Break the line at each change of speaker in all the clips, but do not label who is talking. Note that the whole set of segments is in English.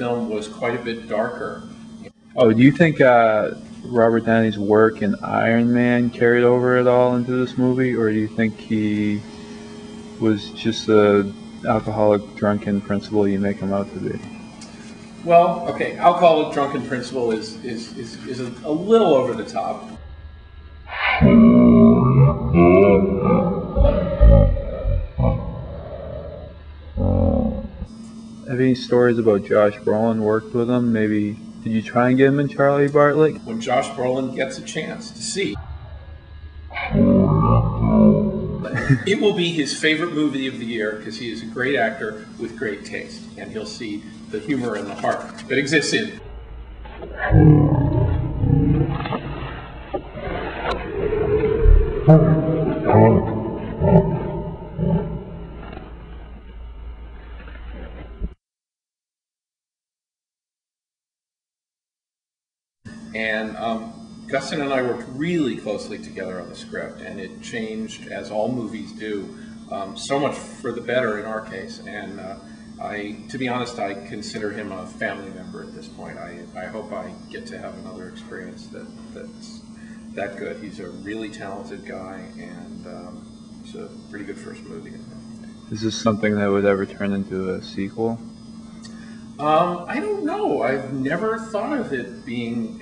film was quite a bit darker.
Oh, do you think Robert Downey's work in Iron Man carried over at all into this movie, or do you think he was just a alcoholic, drunken principal you make him out to be?
Well, okay, alcoholic drunken principal is a little over the top.
Have any stories about Josh Brolin worked with him? Maybe did you try and get him in Charlie Bartlett?
When Josh Brolin gets a chance to see, it will be his favorite movie of the year because he is a great actor with great taste, and he'll see the humor and the heart that exists in. And Gustin and I worked really closely together on the script, and it changed, as all movies do, so much for the better in our case. And to be honest, I consider him a family member at this point. I hope I get to have another experience that's that good. He's a really talented guy, and it's a pretty good first movie.
Is this something that would ever turn into a sequel?
I don't know. I've never thought of it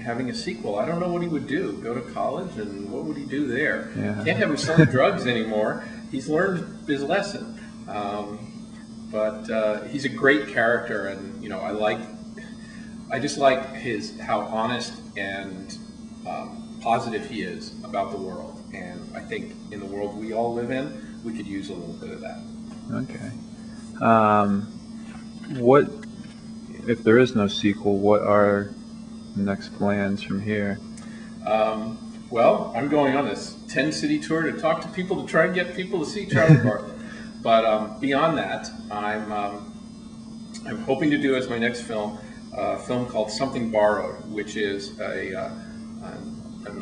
having a sequel. I don't know what he would do. Go to college, and what would he do there?
Yeah.
Can't have him selling drugs anymore. He's learned his lesson. But he's a great character, and I just like how honest and positive he is about the world. And I think in the world we all live in, we could use a little bit of that.
Okay. What, if there is no sequel, what are the next plans from here?
Well, I'm going on this 10-city tour to talk to people to try and get people to see Charlie Bartlett. But beyond that, I'm hoping to do as my next film a film called Something Borrowed, which is an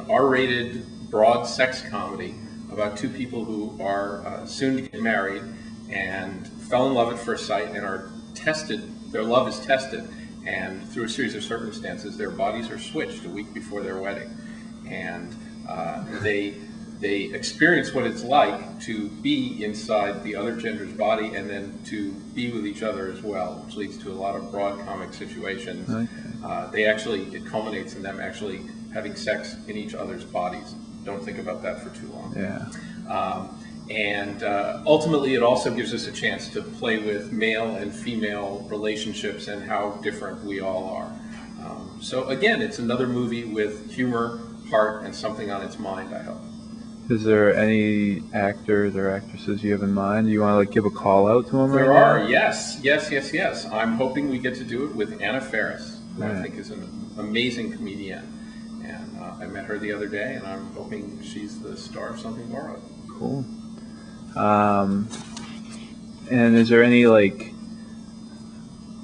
R-rated broad sex comedy about two people who are soon to get married and fell in love at first sight and are tested. Their love is tested, and through a series of circumstances, their bodies are switched a week before their wedding, and they experience what it's like to be inside the other gender's body and then to be with each other as well, which leads to a lot of broad comic situations. Okay. It culminates in them actually having sex in each other's bodies. Don't think about that for too long.
Yeah.
And ultimately, it also gives us a chance to play with male and female relationships and how different we all are. So again, it's another movie with humor, heart, and something on its mind, I hope.
Is there any actors or actresses you have in mind? Do you want to give a call out to them?
There are, yes. I'm hoping we get to do it with Anna Faris, who I think is an amazing comedian. And I met her the other day, and I'm hoping she's the star of Something Borrowed.
Cool. And is there any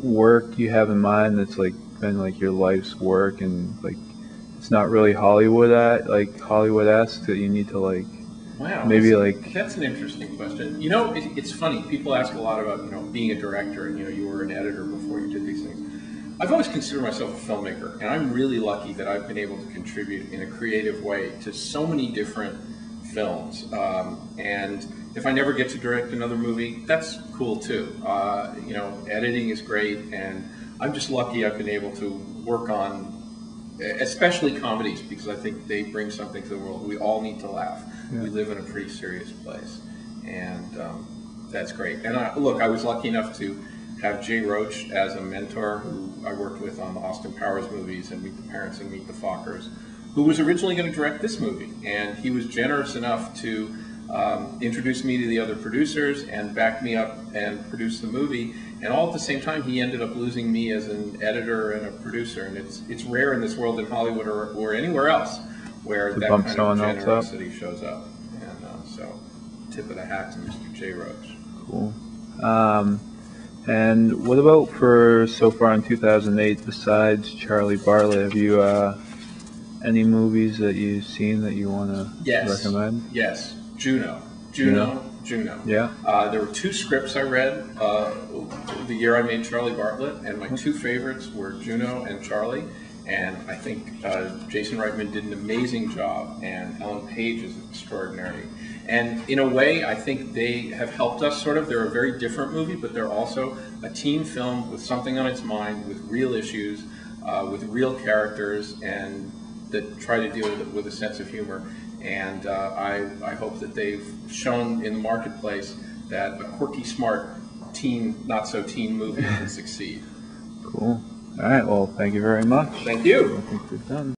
work you have in mind that's been your life's work and it's not really Hollywood-esque that you need to
Wow,
maybe
that's an interesting question. It's funny. People ask a lot about being a director, and you were an editor before you did these things. I've always considered myself a filmmaker, and I'm really lucky that I've been able to contribute in a creative way to so many different films. And if I never get to direct another movie, that's cool too. Editing is great, and I'm just lucky I've been able to work on especially comedies, because I think they bring something to the world. We all need to laugh. Yeah. We live in a pretty serious place, and that's great. And I was lucky enough to have Jay Roach as a mentor, who I worked with on the Austin Powers movies and Meet the Parents and Meet the Fockers, who was originally going to direct this movie, and he was generous enough to introduce me to the other producers and back me up and produce the movie. And all at the same time, he ended up losing me as an editor and a producer. And it's rare in this world in Hollywood or anywhere else where that kind of generosity shows up. And so, tip of the hat to Mr. J. Roach.
Cool. And what about for so far in 2008, besides Charlie Bartlett, have you any movies that you've seen that you want to recommend?
Yes. Juno, Juno.
Yeah.
There were 2 scripts I read the year I made Charlie Bartlett, and my 2 favorites were Juno and Charlie. And I think Jason Reitman did an amazing job, and Ellen Page is extraordinary. And in a way, I think they have helped us sort of. They're a very different movie, but they're also a teen film with something on its mind, with real issues, with real characters, and that try to deal with a sense of humor. And I hope that they've shown in the marketplace that a quirky, smart, teen, not so teen movie can succeed.
Cool. All right. Well, thank you very much.
Thank you.
I think we're done.